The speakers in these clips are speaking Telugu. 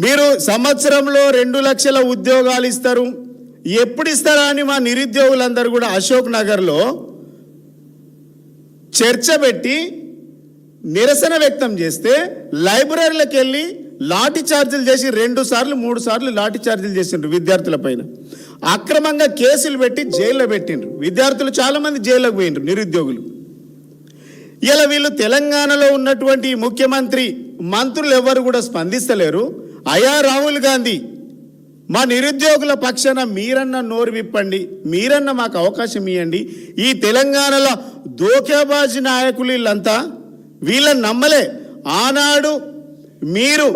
మీరు సంవత్సరంలో 2 లక్షల ఉద్యోగాలు ఇస్తారు, ఎప్పుడు ఇస్తారా అని మా నిరుద్యోగులందరూ కూడా అశోక్ నగర్లో చర్చ పెట్టి నిరసన వ్యక్తం చేస్తే లైబ్రరీలకు వెళ్ళి లాఠీ చార్జీలు చేసి 2 సార్లు 3 సార్లు లాఠీ చార్జీలు చేసిండ్రు విద్యార్థుల పైన. అక్రమంగా కేసులు పెట్టి జైల్లో పెట్టిండ్రు. విద్యార్థులు చాలామంది జైల్లోకి పోయిండ్రు నిరుద్యోగులు. ఇలా వీళ్ళు తెలంగాణలో ఉన్నటువంటి ముఖ్యమంత్రి మంత్రులు ఎవరు కూడా స్పందిస్తలేరు. అయా రాహుల్ గాంధీ, మా నిరుద్యోగుల పక్షాన మీరన్న నోరు విప్పండి, మీరన్న మాకు అవకాశం ఇవ్వండి. ఈ తెలంగాణలో దోకేబాజీ నాయకులు వీళ్ళంతా, వీళ్ళని నమ్మలే. ఆనాడు మీరు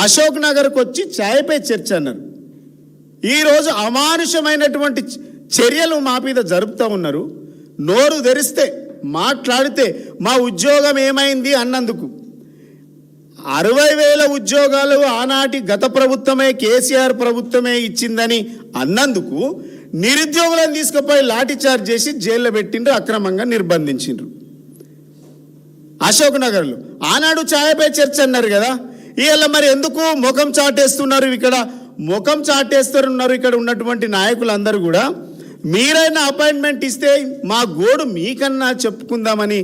అశోక్ నగర్కి వచ్చి ఛాయ్పై చర్చ అన్నారు. ఈరోజు అమానుషమైనటువంటి చర్యలు మా మీద జరుపుతూ ఉన్నారు. నోరు తెరిస్తే మాట్లాడితే మా ఉద్యోగం ఏమైంది అన్నందుకు 60,000 ఉద్యోగాలు ఆనాటి గత ప్రభుత్వమే కేసీఆర్ ప్రభుత్వమే ఇచ్చిందని అన్నందుకు నిరుద్యోగులను తీసుకుపోయి లాఠీ చార్జ్ చేసి జైల్లో పెట్టిండ్రు, అక్రమంగా నిర్బంధించిండ్రు. అశోక్ నగర్లో ఆనాడు ఛాయపై చర్చ అన్నారు కదా. ఇవాళ మరి ఎందుకు ముఖం చాటేస్తున్నారు? ఇక్కడ ముఖం చాటేస్తున్నారు ఇక్కడ ఉన్నటువంటి నాయకులందరూ కూడా. మీరైనా అపాయింట్మెంట్ ఇస్తే మా గోడు మీకన్నా చెప్పుకుందామని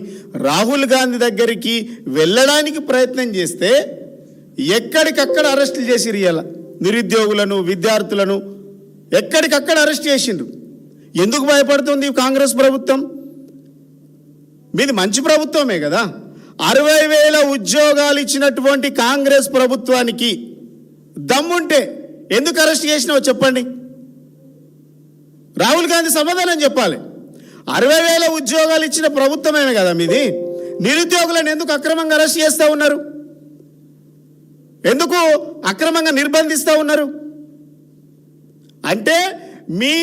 రాహుల్ గాంధీ దగ్గరికి వెళ్ళడానికి ప్రయత్నం చేస్తే ఎక్కడికక్కడ అరెస్టులు చేసిరు. ఇవాళ నిరుద్యోగులను, విద్యార్థులను ఎక్కడికక్కడ అరెస్ట్ చేసిండ్రు. ఎందుకు భయపడుతుంది కాంగ్రెస్ ప్రభుత్వం? మీది మంచి ప్రభుత్వమే కదా. 60,000 ఉద్యోగాలు ఇచ్చినటువంటి కాంగ్రెస్ ప్రభుత్వానికి దమ్ముంటే ఎందుకు అరెస్ట్ చేసినావో చెప్పండి. రాహుల్ గాంధీ సమాధానం చెప్పాలి. 60,000 ఉద్యోగాలు ఇచ్చిన ప్రభుత్వమే కదా మీది. నిరుద్యోగులను ఎందుకు అక్రమంగా అరెస్ట్ చేస్తూ ఉన్నారు? ఎందుకు అక్రమంగా నిర్బంధిస్తూ ఉన్నారు? అంటే మీ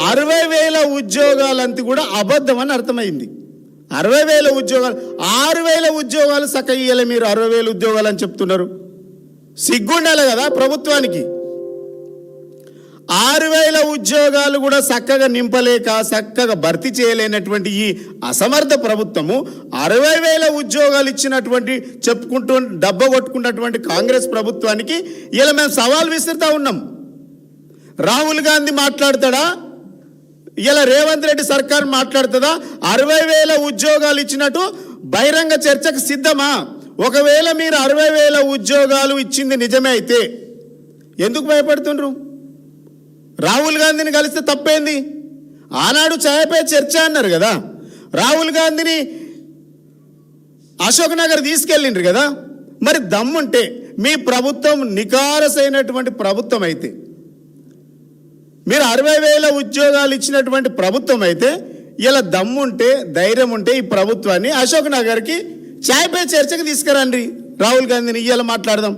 60,000 ఉద్యోగాలంతా కూడా అబద్ధం అని అర్థమైంది. 60,000 ఉద్యోగాలు, 6,000 ఉద్యోగాలు చక్కగా ఇయ్యాలి. మీరు 60,000 ఉద్యోగాలు అని చెప్తున్నారు. సిగ్గుండాలి కదా ప్రభుత్వానికి. 6,000 ఉద్యోగాలు కూడా చక్కగా నింపలేక, చక్కగా భర్తీ చేయలేనటువంటి ఈ అసమర్థ ప్రభుత్వము 60,000 ఉద్యోగాలు ఇచ్చినటువంటి చెప్పుకుంటూ డబ్బ కొట్టుకున్నటువంటి కాంగ్రెస్ ప్రభుత్వానికి ఇలా మేము సవాల్ విసురుతా ఉన్నాం. రాహుల్ గాంధీ మాట్లాడతాడా? ఇలా రేవంత్ రెడ్డి సర్కార్ మాట్లాడుతుందా? 60,000 ఉద్యోగాలు ఇచ్చినట్టు బహిరంగ చర్చకు సిద్ధమా? ఒకవేళ మీరు 60,000 ఉద్యోగాలు ఇచ్చింది నిజమే అయితే ఎందుకు భయపడుతుండ్రు? రాహుల్ గాంధీని కలిస్తే తప్పేంది? ఆనాడు ఛాయపై చర్చ అన్నారు కదా. రాహుల్ గాంధీని అశోక్ నగర్ తీసుకెళ్ళిండ్రు కదా. మరి దమ్ముంటే మీ ప్రభుత్వం నికారసైనటువంటి ప్రభుత్వం అయితే, మీరు 60,000 ఉద్యోగాలు ఇచ్చినటువంటి ప్రభుత్వం అయితే ఇలా దమ్ముంటే, ధైర్యం ఉంటే ఈ ప్రభుత్వాన్ని అశోక్ నగర్కి ఛాయపై చర్చకు తీసుకురండి. రాహుల్ గాంధీని ఇవాళ మాట్లాడదాం.